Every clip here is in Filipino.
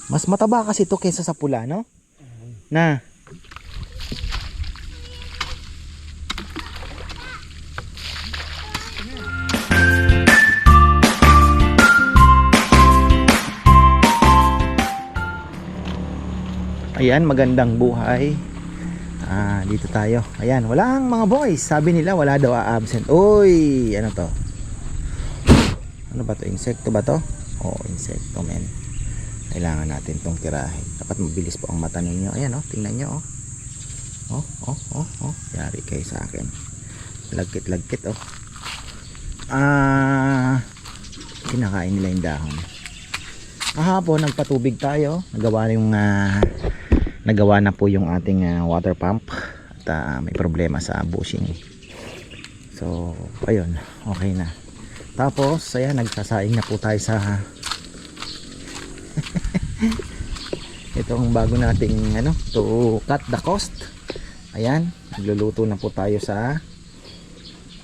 Mas mataba kasi ito kaysa sa pula, no? Na. Ayan, magandang buhay. Dito tayo. Ayan, walang mga boys. Sabi nila wala daw absent. Uy, ano to? Ano ba to? Insekto ba to? Oo, insekto, men. Kailangan natin tong tirahin. Dapat mabilis po ang mata ninyo. Ayan, oh, tingnan nyo, oh. Yari kayo sa akin. Lagkit, oh. Kinakain nila yung dahon. Kahapon, nagpatubig tayo. Nagawa na po yung ating water pump. At may problema sa bushing. So, ayun. Okay na. Tapos, ayan, nagsasaing na po tayo sa itong bago nating to cut the cost. Ayan, nagluluto na po tayo sa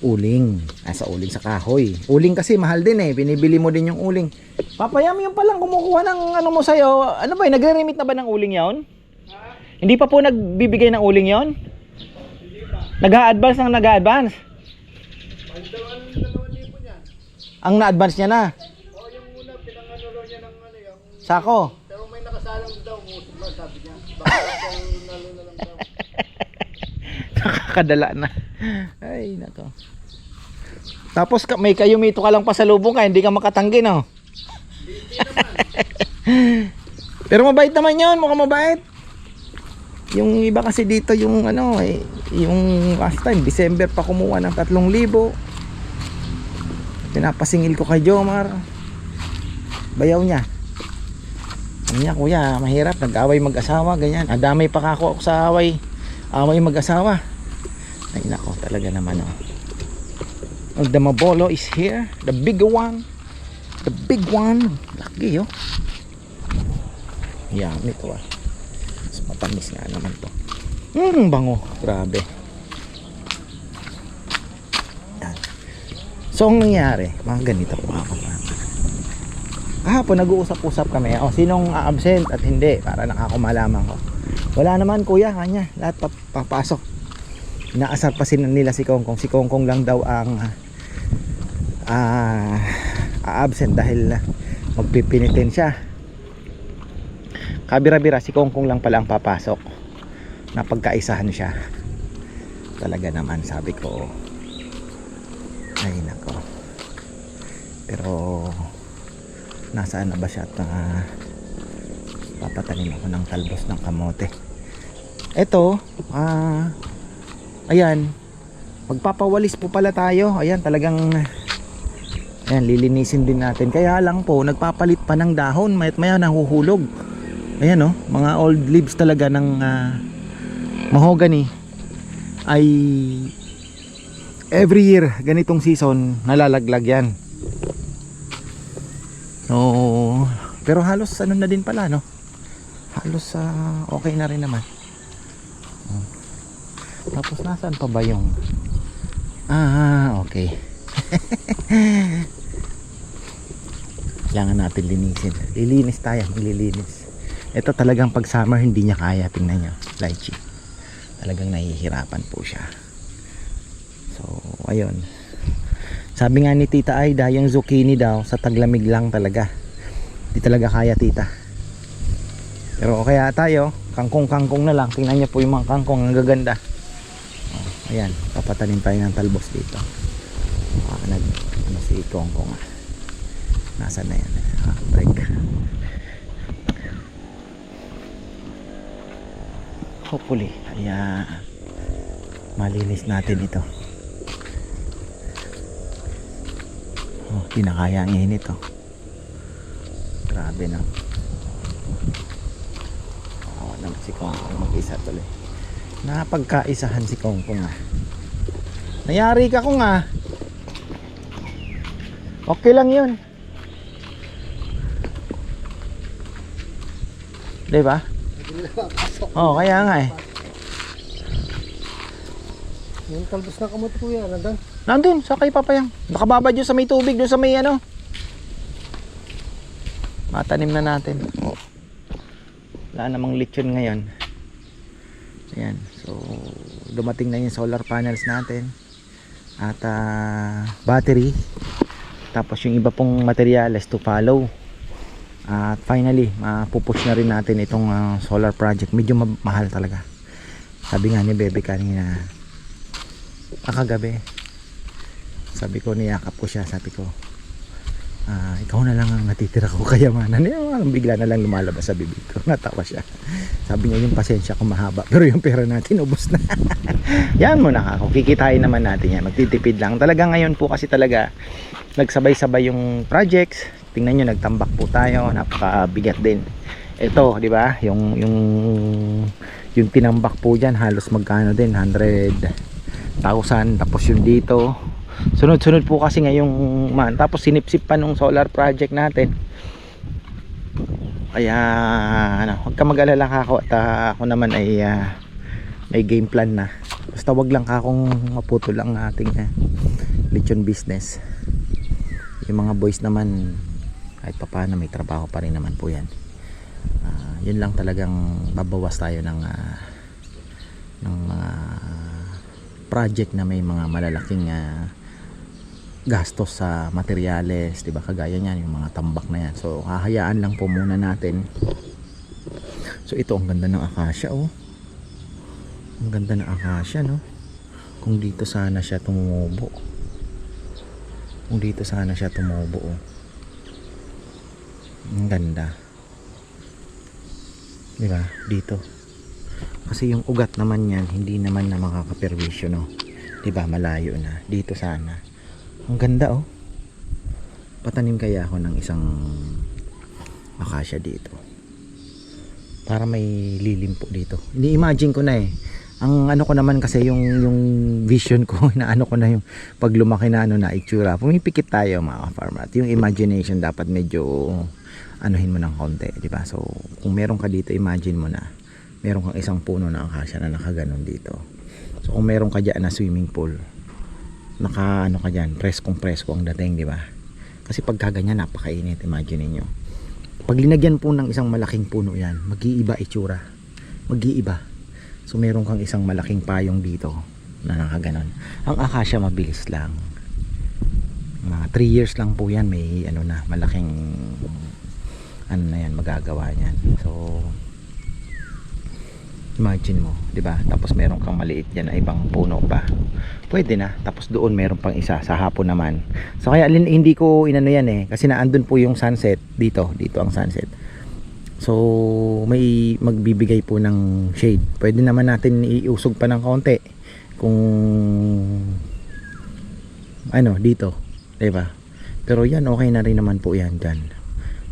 uling. Sa uling sa kahoy. Uling kasi mahal din eh. Binibili mo din yung uling. Papayam yung palang kumukuha ng mo sa'yo. Ano ba, nagre-remit na ba ng uling yon? Hindi pa po nagbibigay ng uling yon? Nag-a-advance ng nag-a-advance? Ang na-advance niya na? Oo, yung una, pinangano niya ng yung... Sako? Pero may nakasalang daw, musok ba, sabi niya. Baka nalo na lang daw. Nakakadala na. Ay, nako. Tapos may kayumito ka lang pasalubong ka, hindi ka makatanggi, no? Hindi naman. Pero mabait naman yun, mukhang mabait. Yung iba kasi dito yung yung last time December pa kumuha ng 3,000. Pinapasingil ko kay Jomar. Bayaw niya. Ano niya, kuya, mahirap, nag-away mag-asawa, ganyan. Adamay pa ako sa away mag-asawa. Ay nako, talaga naman, oh. The Mabolo is here, the big one. The big one. Laki, oh. Yan, ito, matamis nga naman to. Bango, grabe. Yan. So ang nangyari, mga ganito po ako. Kahapon nag-uusap-usap kami, sinong absent at hindi, para nakakumalaman ko. Wala naman, kuya, kanya lahat papasok. Inaasar pa nila si Kongkong. Si Kongkong lang daw ang absent dahil magpipinitin siya. Kabira-bira, si Kongkong lang pala ang papasok. Napagkaisahan siya. Talaga naman, sabi ko. Ay nako. Pero nasaan na ba siya at papatanim ako ng talbos ng kamote. Ito, ayan, magpapawalis po pala tayo. Ayan, talagang ayan, lilinisin din natin. Kaya lang po, nagpapalit pa ng dahon. Maya't maya nahuhulog. Ayan, mga old leaves talaga ng mahogany ay every year ganitong season nalalaglag yan. So, pero halos na din pala, no? Halos okay na rin naman. Tapos nasaan pa ba yung okay. Kailangan natin linisin. Lilinis tayo, maglilinis. Ito talagang pag summer hindi niya kaya. Tingnan nyo, lychee. Talagang nahihirapan po siya. So, ayun. Sabi nga ni Tita Aida, yung zucchini daw sa taglamig lang talaga. Hindi talaga kaya, tita. Pero kaya tayo, kangkong na lang. Tingnan nyo po yung mga kangkong, ang gaganda. Ayan, papatanim tayo ng talbos dito. Si Kongkong. Nasaan na yan? Break. Hopefully, ayan, malinis natin ito. Kinakaya ang init, grabe na. Si Kongkong mag-isa tuloy. Napagkaisahan si Kongkong. Nayari ka ko nga. Okay lang yun, diba? Kaya nga Yung talbos na kamote, kuya, nandun? nandun, sa kay Papayang. Nakababad yun sa may tubig, doon sa may Matanim na natin. Wala namang lechon ngayon. Ayan. So, dumating na yung solar panels natin. At battery. Tapos yung iba pong materials to follow. At finally, mapupush na rin natin itong solar project. Medyo mahal talaga. Sabi nga ni Bebe kanina, kagabi, sabi ko, niyakap ko siya, sabi ko, ikaw na lang ang natitira ko kayamanan. Bigla na lang lumalabas sa bibig ko. Natawa siya. Sabi niya, yung pasensya ko mahaba, pero yung pera natin ubos na. Yan muna ako, kikitain naman natin yan, magtitipid lang talaga. Ngayon po kasi talaga nagsabay-sabay yung projects. Tingnan nyo, nagtambak po tayo, napakabigat din ito, di ba? Yung tinambak po dyan, halos magkano din, 100,000. Tapos yung dito, sunod-sunod po kasi ngayong man. Tapos sinipsip pa nung solar project natin. Kaya huwag ka mag-alala ako, at ako naman ay may game plan na. Basta wag lang akong maputol ang ating lechon business. Yung mga boys naman, kahit pa paano may trabaho pa rin naman po yan. Yun lang talagang babawas tayo ng project na may mga malalaking gastos sa materyales, 'di ba? Kagaya niyan, yung mga tambak na yan. So, hahayaan lang po muna natin. So, ito ang ganda ng akasya, oh. Ang ganda ng akasya, no? Kung dito sana siya tumubo. Oh. Ang ganda. 'Di ba? Dito. Kasi yung ugat naman yan, hindi naman na makakaperwisyo, no? 'Di ba? Malayo na. Dito sana. Ang ganda, oh. Patanim kaya ako ng isang akasya dito. Para may lilim po dito. Ini-imagine ko na eh. Ang ano ko naman kasi yung vision ko, inaano ko na yung pag lumaki na na itsura. Pumipikit tayo mga farmer. At yung imagination dapat medyo anuhin mo ng konti, di ba? So, kung meron ka dito, imagine mo na meron kang isang puno na akasya na nakaganon dito. So, kung meron ka dyan na swimming pool, naka ano ka dyan, preskong ang dating, di ba? Kasi pagka ganyan, napakainit, imagine niyo. Pag linagyan po ng isang malaking puno yan, mag-iiba itsura. Mag-iiba. So meron kang isang malaking payong dito na nakaganon. Ang akasya mabilis lang. Mga 3 years lang po yan, may ano na, malaking ano na yan, magagawa yan. So imagine mo, 'di ba? Tapos meron kang maliit diyan na ibang puno pa. Pwede na. Tapos doon meron pang isa sa hapon naman. So kaya hindi ko inano yan eh, kasi naandun po yung sunset dito ang sunset. So may magbibigay po ng shade. Pwede naman natin iusog pa ng kaunti kung ano dito, 'di ba? Pero yan okay na rin naman po yan diyan.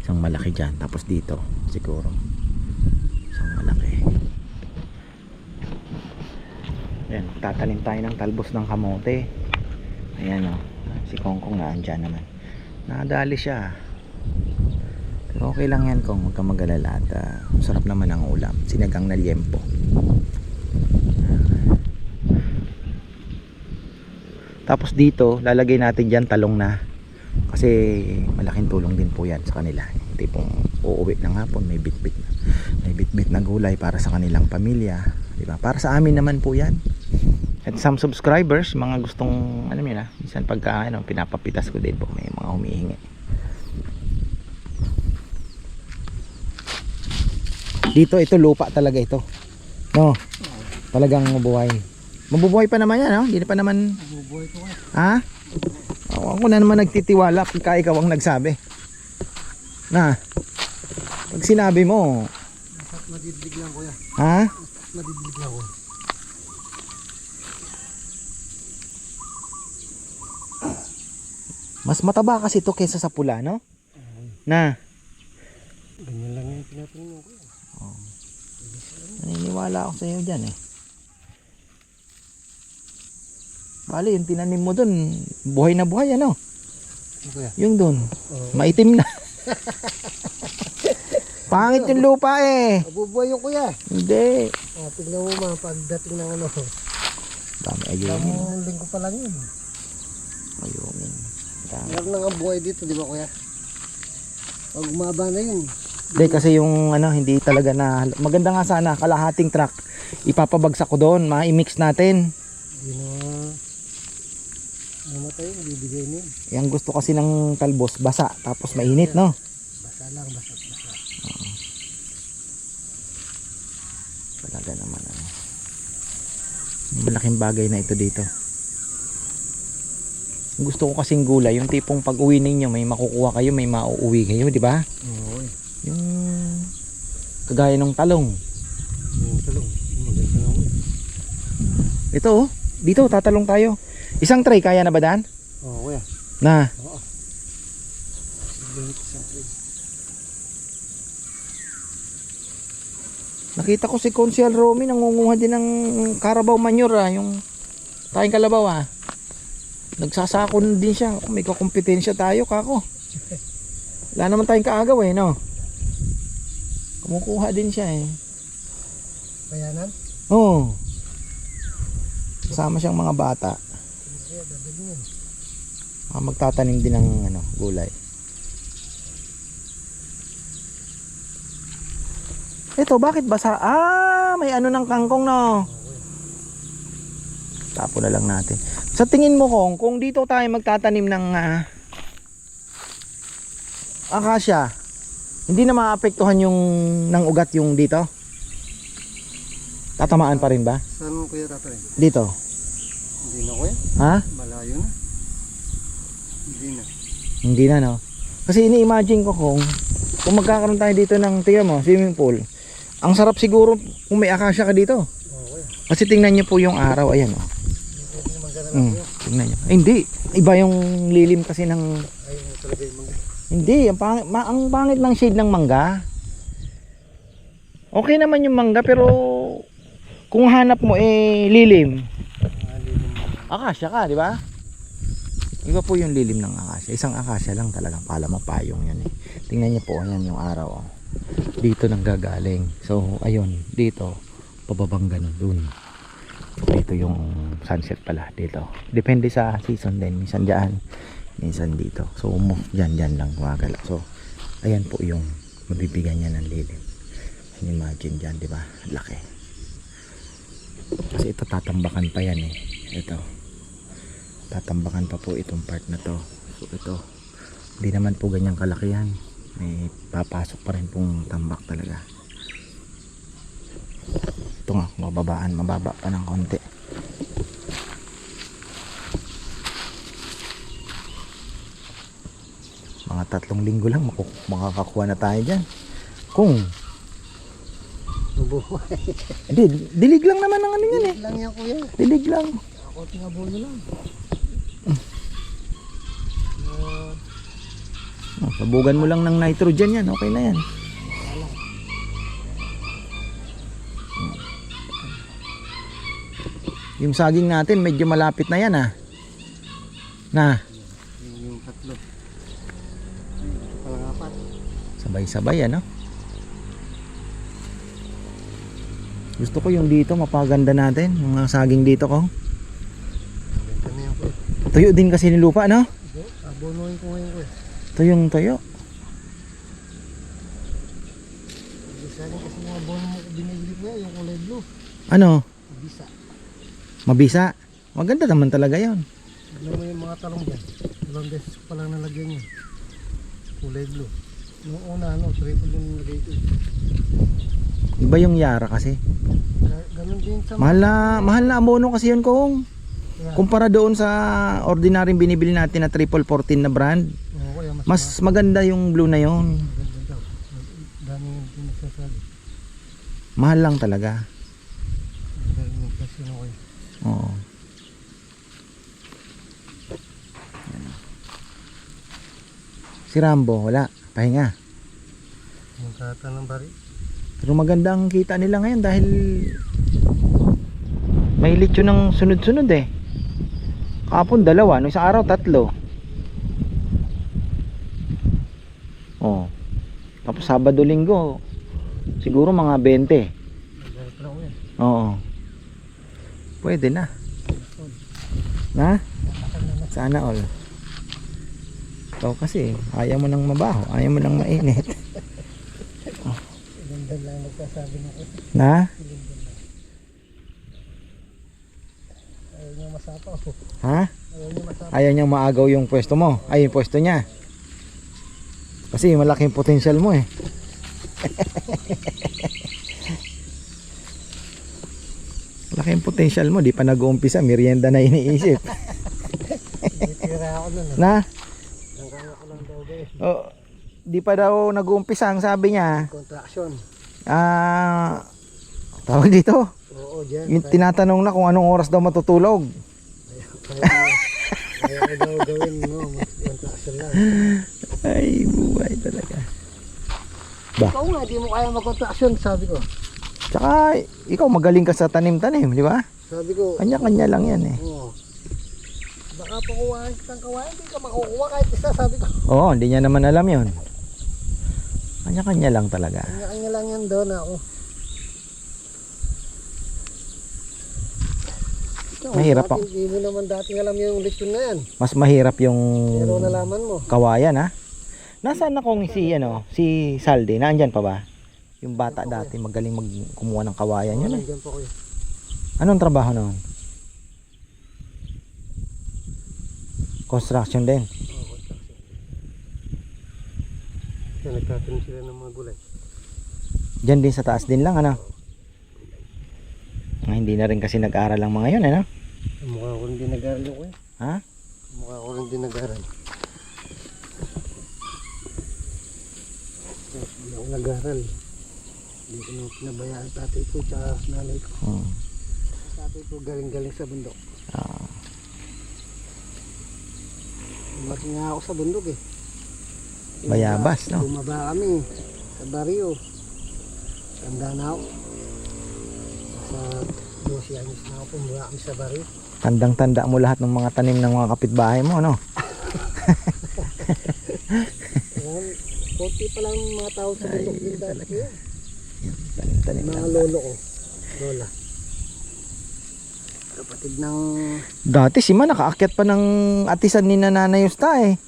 Isang malaki diyan, tapos dito siguro isang malaki. Ayan, tatanim tayo ng talbos ng kamote. Ayan o, si Kongkong na andyan naman. Nakadali siya. Pero okay lang yan Kong, huwag kang mag-alala. At sarap naman ang ulam. Sinigang na liempo. Tapos dito, lalagay natin dyan talong na. Kasi malaking tulong din po yan sa kanila. Tipong uuwi ng hapon, may bit-bit na. May bit-bit na gulay para sa kanilang pamilya. Diba? Para sa amin naman po yan. At some subscribers, mga gustong ano yun minsan pagka pinapapitas ko din po, may mga humihingi. Dito ito lupa talaga ito. No. Talagang mabuhay. Mabubuhay pa naman yan, no? Hindi pa naman mabubuhay ko. Ha? Ako na naman nagtitiwala pagka ikaw ang nagsabi. Na. Pag sinabi mo, Madidilig lang kuya. ha? Madidilig lang ko. Mas mataba kasi ito kaysa sa pula, no? Na. Ganyan lang yung pinapanin ko. Oh. Naniniwala ako sa iyo dyan eh. Bali, yung tinanim mo dun, buhay na buhay, ano? Kuya. Yung dun, maitim na. Pangit yung lupa eh. Mabubuhay yung kuya. Hindi. Tignan mo mga pagdating ng ano. Dami ayungin. Damang linggo pa lang yun. Ayungin. Dami. Meron na nga buhay dito, di ba kuya? Pag umaba na yun, Hindi kasi yung ano, hindi talaga na maganda nga sana kalahating truck. Ipapabagsak ko doon, ma-mix natin. Hindi na namatay, bibigay niya. Yang gusto kasi ng talbos, basa, tapos mainit, no? Basa lang, basa. Talaga naman, ano. Malaking bagay na ito dito. Gusto ko kasing gulay, yung tipong pag uwi ninyo, may makukuha kayo, may mauuwi kayo, di ba? Oo. Yung kagaya ng talong. Yung talong, maganda na ako. Ito, oh. Dito, tatalong tayo. Isang tray, kaya na ba, Dan? Oo, kuya. Na. Oo. Nakita ko si Consiel Romy nangunguha din ng Carabao manure, yung tayong kalabaw, nagsasako din siya. May kakompetensya tayo, kako. Wala naman tayong kaagaw, no? Kumukuha din siya, Bayanan? Oo. Kasama siyang mga bata. Kaya dadali yan. Magtatanim din ng gulay. Ito, bakit basa? May ng kangkong, no? Tapo na lang natin. Sa tingin mo, kung dito tayo magtatanim ng akasya, hindi na maapektuhan yung ng ugat yung dito? Tatamaan pa rin ba? Saan kuya tatayin? Dito. Hindi na kuya. Ha? Malayo na. Hindi na. Hindi na, no? Kasi ini-imagine ko kung magkakaroon tayo dito ng, tingnan mo, swimming pool. Ang sarap siguro kung may akasya ka dito. Oo kuya. Kasi tingnan nyo po yung araw, ayan, oh. Hindi naman gana lang kuya. Tingnan nyo. Ay, hindi. Iba yung lilim kasi ng... Ayaw mo talaga yung mga. Hindi, ang pangit ng shade ng mangga. Okay naman yung mangga, pero kung hanap mo lilim. Akasya ka, di ba? Iba po yung lilim ng akasya. Isang akasya lang talagang pala mo payong yan, Tingnan niyo po, yan yung araw, oh. Dito nang gagaling. So, ayun, dito pababang ganun dun. Dito yung sunset pala dito. Depende sa season din. Minsan diyan, minsan dito. So, dyan lang gumagala. So, ayan po yung mabibigyan niya ng lilim. Imagine dyan, di ba? Laki. Kasi ito tatambakan pa yan, Ito. Tatambakan pa po itong part na to. So, ito. Hindi naman po ganyang kalaki yan. May papasok pa rin pong tambak talaga. Ito nga, mababa pa ng konti. Mga 3 linggo lang makakakuha na tayo dyan. Kung Mabuhay. hindi, dilig lang naman ang yan, Lang yan kuya. dilig lang. Ako tingabono lang. Sabugan mo lang ng nitrogen yan, okay na yan. Yung saging natin medyo malapit na yan, na Yung tatlo. Palang apat. sabay-sabay, gusto ko yung dito mapaganda natin, yung mga saging dito ko. Benta na yan kuya. Tuyo din kasi ni lupa, no? Abonoin ko ngayon kuya. Tuyong tuyo. Sa akin kasi mga abono mo binibili kuya, yung kulay blue. Ano? Bisa. Mabisa. Maganda naman talaga yon. Tignan mo yung mga talong dyan. 2 beses ko palang nalagyan yun. Kulay blue. Noong una, triple yung nilagay ito. Iba yung Yara kasi. Ganun din sa Mahal na abono kasi yun kung Kaya, kumpara doon sa ordinaryong binibili natin na triple 14 na brand. oo, kuya, Mas maganda yung blue na yon. maganda daw. Daming yung nagsasabi. Mahal lang talaga. Ang galing ng presyo na kuya. Oo. Si Rambo, wala. Pahinga. Yung kata ng bari. Pero maganda ang kita nila ngayon dahil may lechon ng sunod-sunod Kapon 2, no isang araw 3. Oh. Tapos Sabado Linggo siguro mga 20. Nagalit na kuya. Oo. Pwede na. Na? Sana all. Ikaw kasi ayaw mo nang mabaho, ayaw mo nang mainit. Sasabi na ko. Na? Ayaw niya masapaw. Ha? Ayaw niya masapaw. Ayaw niyang maagaw yung pwesto mo. Ay, yung pwesto niya. Kasi malaking potential mo eh. Malaking potential mo. Di pa nag-uumpisa. Merienda na iniisip. Titira ako nun. Na? Nangkaya ko lang daw guys. Oh, di pa daw nag-uumpisa. Ang sabi niya, Contraction. tawag dito. Oo, dyan. Yung tinatanong na kung anong oras daw matutulog. Kaya ko daw gawin, no? Contraction lang. Ay, buhay talaga. Ba? Ikaw nga, di mo kaya mag-contraction, sabi ko. Tsaka, ikaw magaling ka sa tanim-tanim, di ba? Sabi ko. Kanya-kanya lang yan eh. Oo. Baka pakuhaan kitang kawain, hindi ka makukuha kahit isa, sabi ko. Oo, hindi niya naman alam yun. Kanya-kanya lang talaga. Kanya-kanya lang yan doon ako. Ikaw, Mahirap dati, hindi mo naman dating alam yung lechon na yan. Mas mahirap yung Pero nalaman mo. kawayan ha. Nasaan na kung si Saldi? Naandyan pa ba? Yung bata dati magaling kumuha ng kawayan yun eh. Nandiyan po kayo. Anong trabaho noon? Construction din. Oo, contraction. Kaya nagtatanim sila ng mga gulay. Diyan din sa taas din lang ano. Hindi na rin kasi nag-aral ang mga yun ano. Mukha ko rin din nag-aral yung kuya. Ha? Mukha ko rin din nag-aral. Hindi ako nag-aral. Hindi ko nang pinabayaan tatay ko tsaka nanay ko. Tatay ko galing-galing sa bundok. Lumaki nga ako sa bundok eh. Bayabas no. Bumaba kami sa baryo. Tanda na ako. Sa 12 anos na ako bumaba kami sa baryo. Tandang-tanda mo lahat ng mga tanim ng mga kapitbahay mo no. Konti pa lang mga tao sa bundok din dati. Tanim Mga lang. lolo ko. Lola. Kapatid ng... Dati si Ma nakaakyat pa ng atisan ni Nanay Yusta eh.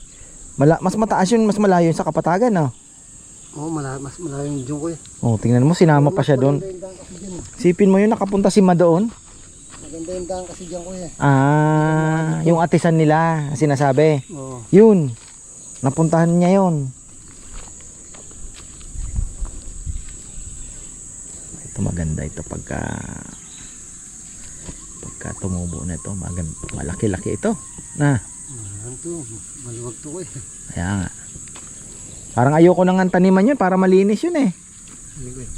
Mas mataas yun, mas malayo yun sa Kapatagan no. Oo, mas malayo yung dyan ko eh. Oh, tingnan mo sinama pa siya doon. Maganda yung daan kasi dyan. Sipin mo yun nakapunta si Ma doon. Maganda yung daan kasi dyan ko eh. Yung atisan nila sinasabi. Oo. Yun. Napuntahan niya yun. Ito maganda ito pagka tumubo na ito, malaki-laki ito. Na. Ano to? Maluwag to ko eh. Kaya nga. Parang ayoko nang taniman yun para malinis yun eh. Hindi ko eh.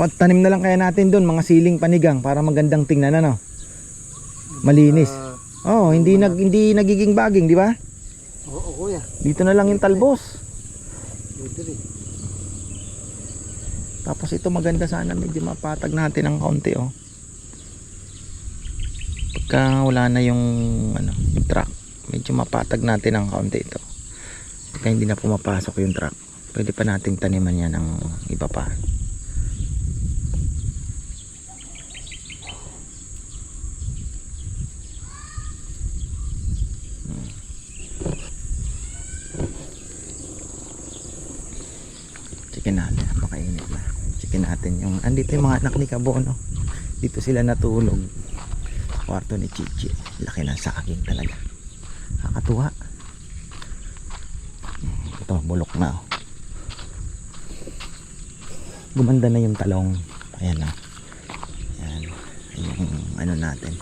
Pagtanim na lang kaya natin doon mga siling panigang para magandang tingnan ano. Malinis. Oh, hindi nagiging baging, di ba? Oo, kuya. Dito na lang yung talbos. Pwede rin. Tapos ito maganda sana medyo mapatag natin ng kaunti oh. Pagka wala na yung yung truck, medyo mapatag natin ng kaunti ito. Pagka hindi na pumapasok yung truck, pwede pa nating taniman yan ng iba pa. Chicken natin, makainit na. Chicken natin yung andito yung mga anak ni Kabono. Dito sila natulog. Kwarto ni Chichi. Laki ng saging talaga. Nakakatuwa. Ito, bulok na oh. Gumanda na yung talong. Ayan oh. Ayan. Yung natin.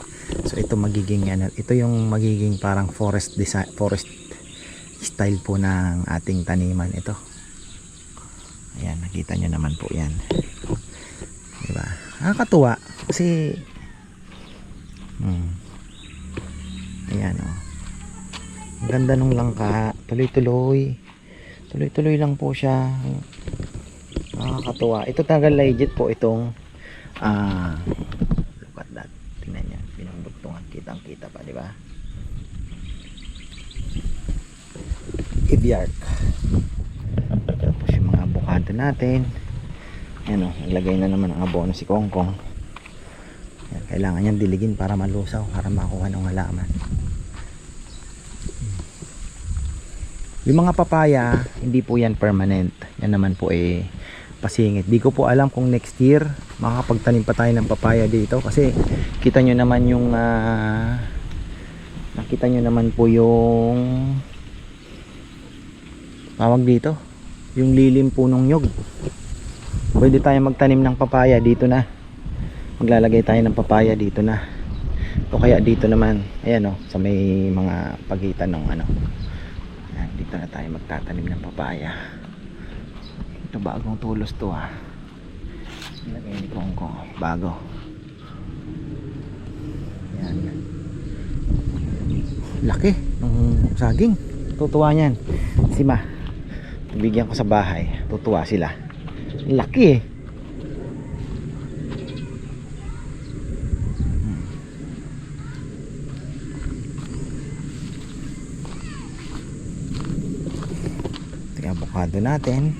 So ito magiging ito yung magiging parang forest design, forest style po ng ating taniman ito. Ayan, nakita nyo naman po yan. Diba? Nakakatuwa kasi ayan o. Ang ganda nung langka. Tuloy-tuloy. Tuloy-tuloy lang po siya. Nakakatuwa. Ito talaga legit po itong look at that. Tingnan nyo. Pinagdugtungan. Kitang-kita pa, diba? Ibiark. Tapos yung mga avocado natin. Ayan o. Naglagay na naman ang abono si Kongkong. Yan, kailangan yan diligin para malusaw, para makuha ng halaman. Yung mga papaya, hindi po yan permanent. Yan naman po pasingit. Di ko po alam kung next year makakapagtanim pa tayo ng papaya dito kasi kita nyo naman yung nakita nyo naman po yung tawag dito, yung lilim po ng nyog. Pwede tayo magtanim ng papaya dito na, maglalagay tayo ng papaya dito na, o kaya dito naman, ayan o, sa may mga pagitan ng ano, ayan, dito na tayo magtatanim ng papaya. Ito bagong tulos to ha, lagay ni Kongkong, bago. Ayan, laki ng saging, tutuwa niyan si Ma. Bigyan ko sa bahay, tutuwa sila, laki eh. Ito yung avocado natin.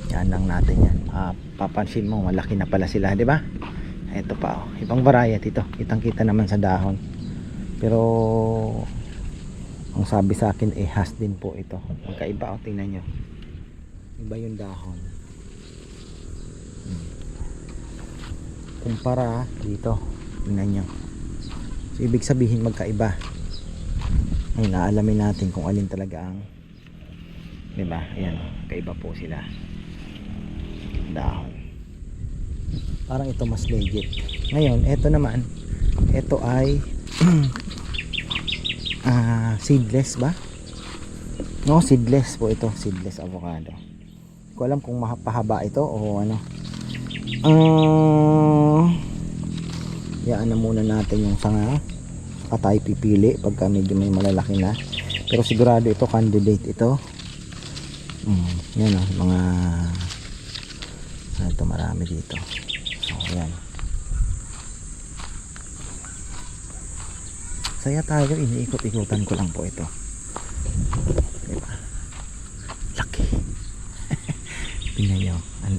Yan lang natin yan. Papansin mo malaki na pala sila, di ba? Ito pa oh, ibang variety ito, kitang kita naman sa dahon, pero ang sabi sa akin eh has din po ito. Magkaiba oh, tingnan nyo, iba yung dahon kumpara dito, tingnan nyo. So ibig sabihin magkaiba. Ay, naalamin natin kung alin talaga ang, diba? Ayan, kaiba po sila dahon. Parang ito mas legit. Ngayon, ito naman, ito ay seedless ba? No, seedless po ito, seedless avocado. Hindi ko alam kung pahaba ito o ano. Yaan na muna natin yung sanga, saka tayo pipili pagka medyo may malalaki na, pero sigurado ito candidate ito. Yan o, mga ito marami dito. So yan, saya tayo, iniikot-ikutan ko lang po ito, diba? Laki. Tingnan nyo,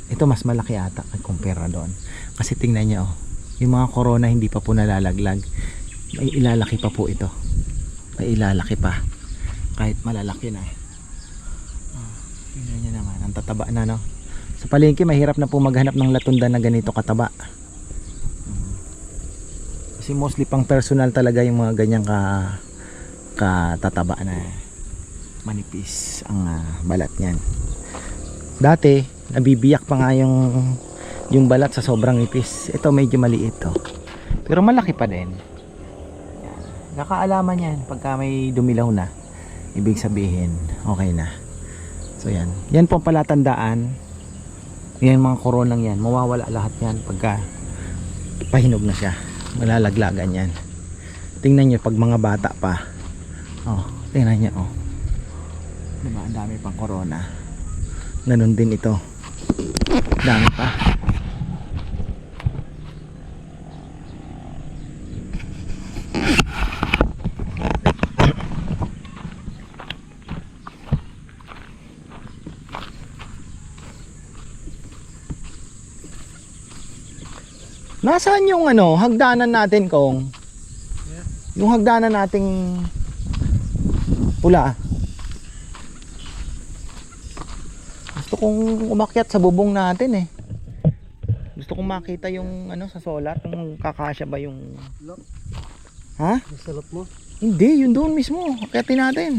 ito mas malaki ata kumpara doon, kasi tingnan nyo yung mga corona hindi pa po nalalaglag, may ilalaki pa po ito, may ilalaki pa kahit malalaki na. Tingnan nyo naman, ang tataba na no. Sa palengke mahirap na po maghanap ng latunda na ganito kataba, kasi mostly pang personal talaga yung mga ganyang katataba na manipis ang balat niyan. Dati nabibiyak pa nga yung balat sa sobrang nipis. Ito medyo maliit to, pero malaki pa din. Nakaalaman yan pagka may dumilaw na, ibig sabihin okay na. So yan, yan po palatandaan. Yan mga koronang yan, mawawala lahat yan pagka pahinog na siya, malalaglagan yan. Tingnan nyo pag mga bata pa, oh, tingnan nyo oh, diba, ang dami pang corona. Ganun din ito, dami pa. Nasaan yung ano, hagdanan natin kong? Yung hagdanan nating pula. Gusto kong umakyat sa bubong natin eh. Gusto kong makita yung ano sa solar, kung kakasya ba yung... Look, Ha? nasalot mo? Hindi, yun doon mismo. Akyatin natin.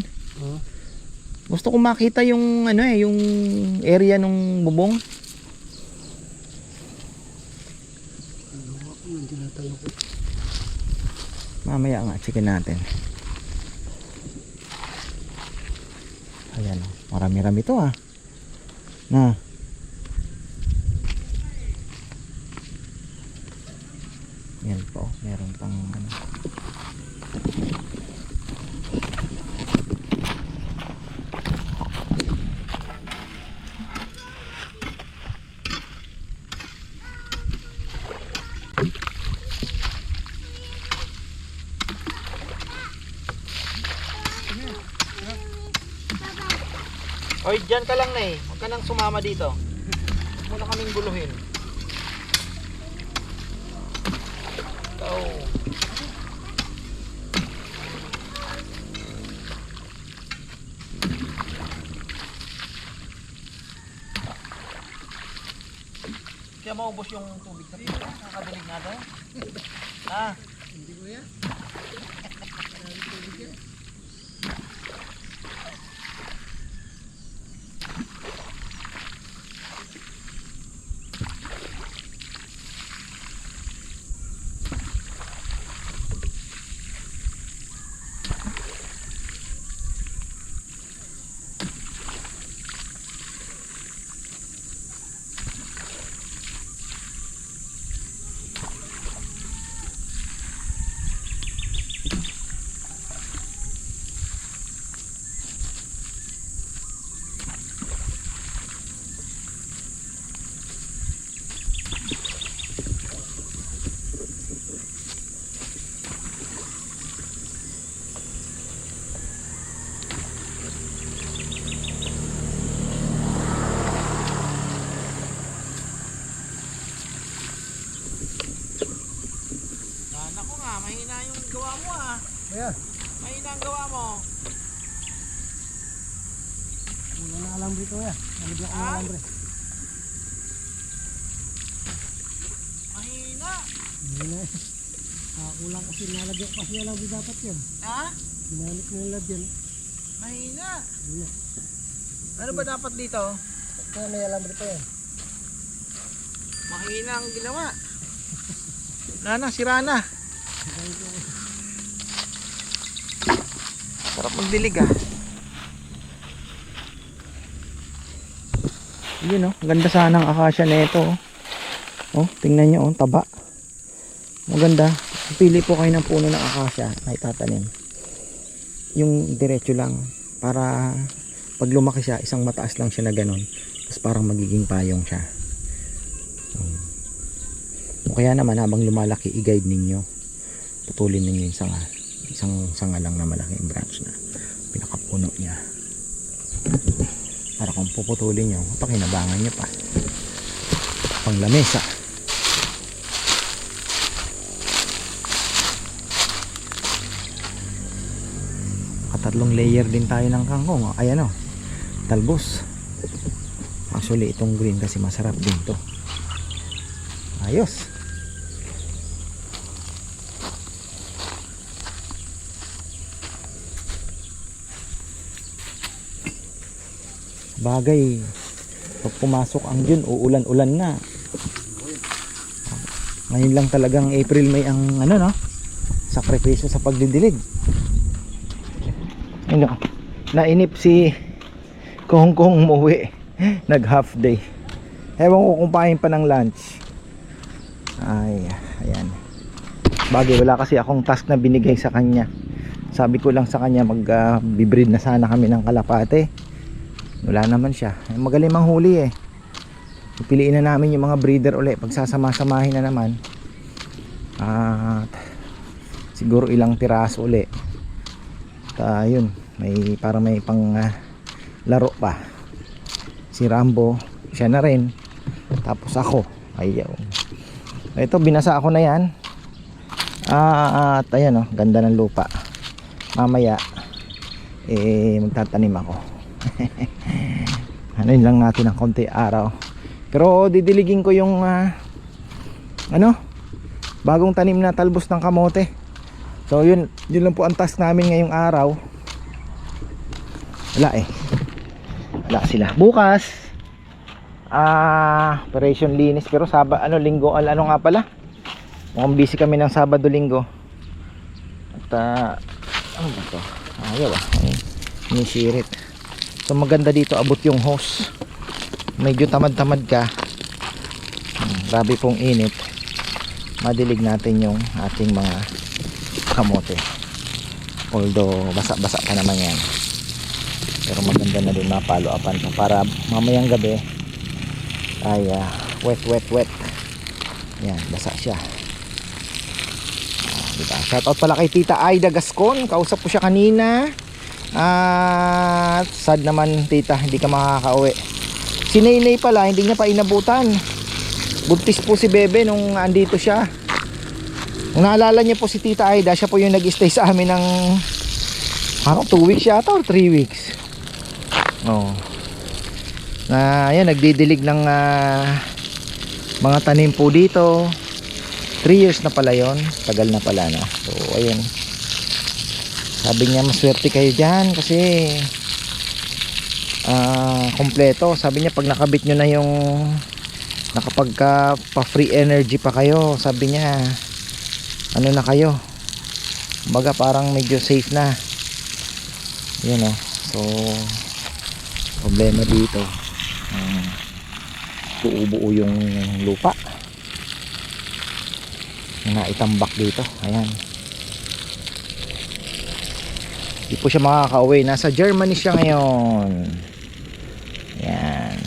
Gusto kong makita yung ano eh, yung area ng bubong. Mamaya nga, checkin natin. Ayan, marami-rami to ah. Na. Yan po, meron pang ano. Oy, dyan ka lang na eh. Huwag ka nang sumama dito. Huwag mo na kaming buluhin. Go. Hindi maubos yung tubig na pito. Nakakadilig natin. Ha? Hindi ko yan. Naku nga, mahina yung gawa mo ah. Kaya, Mahina ang gawa mo. wala na alambre ito ya. Nalagyan ko ng Ah? alambre. Mahina. Hindi na eh. Kulang kasi nalagyan kasi alambre dapat yan. Ha? Ginamit mo yung lagyan. Mahina. Hindi na. Ano ba dapat dito? Kaya may alambre pa yan. Mahina ang ginawa. Nana, sira na. Sarap magdilig ah. Yun oh, ganda sana ang akasya na ito oh. Oh, tingnan nyo oh, taba. Maganda. Pili po kayo ng puno ng akasya na itatanim. Yung diretso lang para pag lumaki siya, isang mataas lang siya na ganun. Tapos parang magiging payong siya. O kaya naman habang lumalaki, i-guide ninyo. Putulin ninyo yung sanga. Isang sanga lang na malaking branch na pinakapuno niya. Para kung puputulin nyo, pakinabangan nyo pa. Pang lamesa. Tatlong layer din tayo ng kangkong. Ayan o, talbos. Actually itong green kasi masarap din to. Ayos. Bagay, pag pumasok ang June, uulan-ulan na. Ngayon lang talagang April, May ang ano no, sakripisyo sa pagdidilig. Ano, nainip si Kong umuwi. Nag half day. Ewan ko kung pahin pa ng lunch. Ay, ayan. Bagay, wala kasi akong task na binigay sa kanya. Sabi ko lang sa kanya mag-breed na sana kami ng kalapate. Wala naman siya. Magaling manghuli eh. Pipiliin na namin yung mga breeder ulit. Pagsasama-samahin na naman. At siguro ilang piraso ulit. Yun, may parang may pang laro pa. Si Rambo, siya na rin. Tapos ako, ayaw. Ito, binasa ako na yan. At ayan oh, ganda ng lupa. Mamaya magtatanim ako. Ano yun lang natin ng konti araw. Pero didiligin ko yung bagong tanim na talbos ng kamote. So yun lang po ang task namin ngayong araw. Wala sila. Bukas operation linis, pero linggo, ano nga pala, mukhang busy kami ng Sabado Linggo. At ano ba to? Ayaw inisirit. So maganda dito, abot yung hose. Medyo tamad-tamad ka, grabe pong init, madilig natin yung ating mga kamote. Although basa-basa pa naman yan, pero maganda na din mapalo-upan pa para mamayang gabi ay wet. Yan, basa siya. Diba? Shoutout pala kay Tita Aida Gascon, kausap ko siya kanina. At sad naman tita, hindi ka makakauwi. Si Naynay pala, hindi niya pa inabutan. Buntis po si Bebe nung andito siya. Kung naalala niyo po si Tita Aida, siya po yung nag-stay sa amin ng parang 2 weeks yata or 3 weeks. Ayan, nagdidilig ng mga tanim po dito. 3 years na pala yon, tagal na pala na. So ayun, sabi niya maswerte kayo dyan kasi kompleto. Sabi niya pag nakabit nyo na yung nakapagka pa free energy pa kayo, sabi niya ano na kayo, baga parang medyo safe na yun o. So problema dito, buo-buo yung lupa na itambak dito. Ayan, di po siya makaka-uwi. Nasa Germany siya ngayon. Ayan.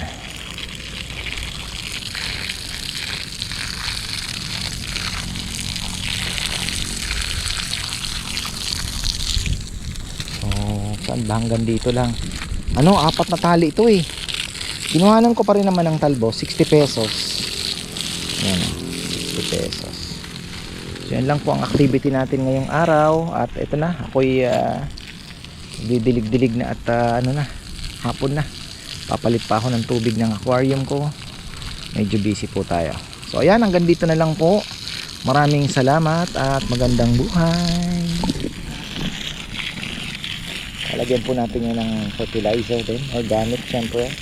So saan ba, hanggang dito lang. Ano, 4 na tali ito eh. Kinuhanan ko pa rin naman ng talbo, 60 pesos. Ayan, 60 pesos. So yan lang po ang activity natin ngayong araw. At ito na, ako'y didilig-dilig na at ano na, hapon na. Papalit pa ako ng tubig ng aquarium ko. Medyo busy po tayo. So ayan, hanggang dito na lang po. Maraming salamat at magandang buhay. Lalagyan po natin yan ng fertilizer din, organic syempre.